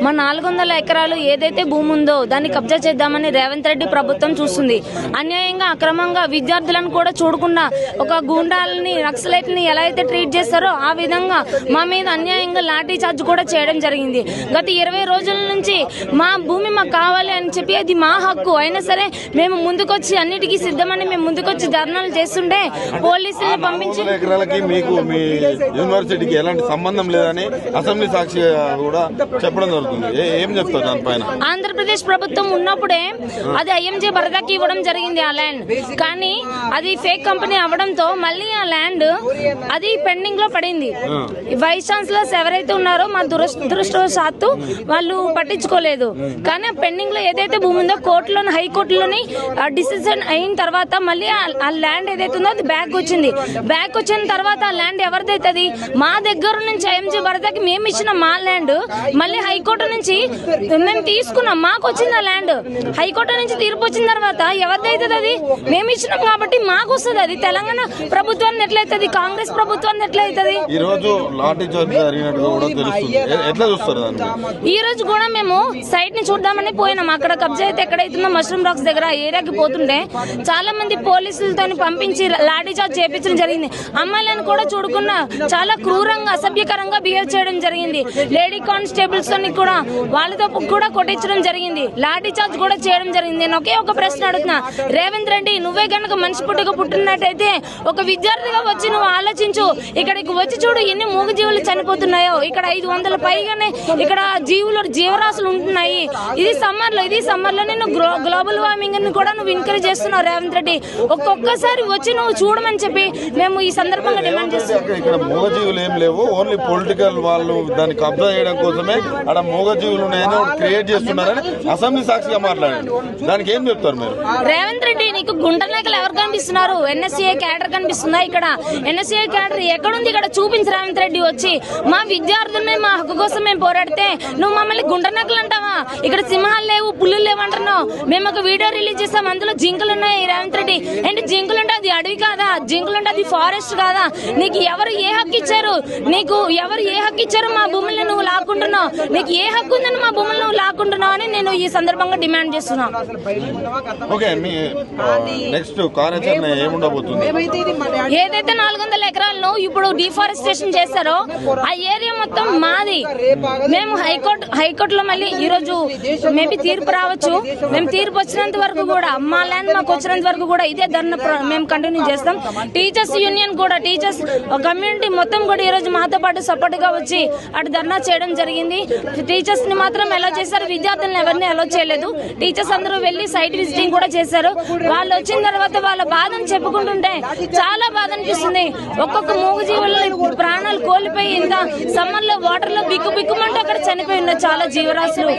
మా 400 ఎకరాలు ఏదైతే భూమి ఉందో దాన్ని కబ్జా చేద్దామని రేవంత్ రెడ్డి ప్రభుత్వం చూస్తుంది. అన్యాయంగా అక్రమంగా విద్యార్థులను కూడా చూడకుండా ఒక గూండాలని నక్సలైట్ని ఎలా అయితే ట్రీట్ చేస్తారో ఆ విధంగా మా మీద అన్యాయంగా లాఠీ చార్జ్ కూడా చేయడం జరిగింది. గత 20 రోజుల నుంచి మా భూమి మాకు కావాలి అని చెప్పి అది మా హక్కు అయినా సరే మేము ముందుకొచ్చి అన్నిటికీ సిద్ధమని మేము ముందుకొచ్చి ధర్నాలు చేస్తుంటే పోలీసులను పంపించి యూనివర్సిటీకి ఎలాంటి సంబంధం లేదని అసెంబ్లీ సాక్షి కూడా చెప్పడం జరుగుతుంది. ఏం చెప్తారు దానిపైన? ఆంధ్రప్రదేశ్ ప్రభుత్వం ఉన్నప్పుడే అది ఐఎంజే భరతకి ఇవ్వడం జరిగింది ఆ ల్యాండ్. కానీ అది ఫేక్ కంపెనీ అవ్వడంతో మళ్ళీ ఆ ల్యాండ్ అది పెండింగ్ లో పడింది. వైస్ ఛాన్సలర్స్ ఎవరైతే ఉన్నారో మా దురదృష్టవశాత్తు వాళ్ళు పట్టించుకోలేదు. కానీ పెండింగ్ లో ఏదైతే భూమి ఉందో కోర్టులోని హైకోర్టులోని డిసిజన్ అయిన తర్వాత మళ్ళీ ఆ ల్యాండ్ ఏదైతే ఉందో అది బ్యాక్ వచ్చింది. బ్యాక్ వచ్చిన తర్వాత ఆ ల్యాండ్ ఎవరిదైతుంది? మా దగ్గర నుంచి ఐఎంజే భరతకి మేము ఇచ్చిన మా ల్యాండ్ మళ్ళీ హైకోర్టు నుంచి మేము తీసుకున్నాం, మాకు వచ్చింది ఆ ల్యాండ్. హైకోర్టు నుంచి తీర్పు వచ్చిన తర్వాత ఎవరిదైతుంది? అది మేము ఇచ్చినాం కాబట్టి మాకు వస్తుంది. అది తెలంగాణ ప్రభుత్వాన్ని ఎట్లయితుంది, కాంగ్రెస్ ప్రభుత్వాన్ని ఎట్లయితుంది? ఈ రోజు ఈ రోజు కూడా మేము సైట్ ని చూద్దామని పోయినాం. అక్కడ కబ్జా అయితే ఎక్కడైతుందో మష్రూమ్ రాక్స్ దగ్గర ఏరియాకి పోతుంటే చాలా మంది పోలీసులతో పంపించి లాఠీ చార్జ్ చేపించడం జరిగింది. అమ్మాయిలను కూడా చూడకుండా చాలా క్రూరంగా అసభ్యకరంగా బిహేవ్ చేయడం జరిగింది. లేడీ కానిస్టేబుల్స్ కూడా వాళ్ళతో కూడా కొట్టించడం జరిగింది. లాఠీ చార్జ్ కూడా చేయడం జరిగింది. నేను ఒకే ఒక ప్రశ్న అడుగుతున్నా, రేవంత్ రెడ్డి నువ్వే కనుక మనిషి పుట్టినట్టయితే ఒక విద్యార్థిగా వచ్చి నువ్వు ఆలోచించు. ఇక్కడికి వచ్చి చూడు ఎన్ని మూగజీవులు చనిపోతున్నాయో. ఇక్కడ 500 పైగానే ఇక్కడ జీవరాశులు ఉంటున్నాయి. ఇది సమ్మర్ లో నేను గ్లోబల్ వార్మింగ్ ని కూడా నువ్వు ఎంకరేజ్ చేస్తున్నావు రేవంత్ రెడ్డి. ఒక్కొక్కసారి వచ్చి నువ్వు చూడమని చెప్పి మేము ఈ సందర్భంగా డిమాండ్ చేస్తున్నాం. ఇక్కడ మూగజీవులు ఏం లేవు, ఓన్లీ పొలిటికల్ వాళ్ళు దాన్ని కబ్జా చేయడం కోసమే అక్కడ మూగజీవులు ఉన్నాయని క్రియేట్ చేస్తున్నారని అసెంబ్లీ సాక్షిగా మాట్లాడండి. దానికి ఏం చెప్తారు మీరు? రేవంత్ రెడ్డి నీకు గుంట నాయకులు ఎవరు కనిపిస్తున్నారు? ఎన్ఎస్సీఐ క్యాడర్ కనిపిస్తుందా? ఇక్కడ ఎన్ఎస్సీఐ క్యాడర్ ఎక్కడుంది? ఇక్కడ చూపించి రేవంత్ రెడ్డి వచ్చి మా విద్యార్థుల్ని మా హక్కు కోసం మేము పోరాడితే నువ్వు మమ్మల్ని గుంట నాయకులు అంటావా? ఇక్కడ సింహాలు లేవు, పుల్లులు లేవు అంటున్నావు. మేము ఒక వీడియో రిలీజ్ చేస్తాం, అందులో జింకలు ఉన్నాయి. రేవంత్ రెడ్డి ఏంటి జింకలు అంటే అది అడవి కాదా? జింకలు అంటే అది ఫారెస్ట్ కాదా? నీకు ఎవరు ఏ హక్కు ఇచ్చారు? నీకు ఎవరు ఏ హక్కు ఇచ్చారు? మా భూముల్ని నువ్వు లాక్కుంటున్నావు. నీకు ఏ హక్కు ఉందని మా భూములను నువ్వు లాక్కుంటున్నావు అని నేను ఈ సందర్భంగా డిమాండ్ చేస్తున్నా. ఏదైతే 400 ఎకరాలను ఇప్పుడు డిఫారెస్టేషన్ చేస్తారో ఆ ఏరియా మొత్తం మాది. మేము హైకోర్టులో మళ్ళీ ఈ రోజు మేబీ తీర్పు రావచ్చు. మేము తీర్పు వచ్చినంత వరకు కూడా మా ల్యాండ్ మాకు వచ్చినంత వరకు కూడా ఇదే ధర్నా మేము కంటిన్యూ చేస్తాం. టీచర్స్ యూనియన్ కూడా టీచర్స్ కమ్యూనిటీ మొత్తం కూడా ఈ రోజు మాతో పాటు సపోర్ట్ గా వచ్చి అటు ధర్నా చేయడం జరిగింది. టీచర్స్ ని మాత్రం అలో చేశారు, విద్యార్థులను ఎవరిని అలో చేయలేదు. టీచర్స్ అందరూ వెళ్లి సైట్ విజిటింగ్ కూడా చేశారు. వాళ్ళు వచ్చిన తర్వాత వాళ్ళ బాధను చెప్పుకుంటుంటే చాలా బాధ అనిపిస్తుంది. ఒక్కొక్క మూగజీవులని ప్రాణాలు కోల్పోయి ఇంత సమ్మర్ లో వాటర్ లో బిక్కుమంటూ అక్కడ చనిపోయి ఉన్న చాలా జీవరాశులు.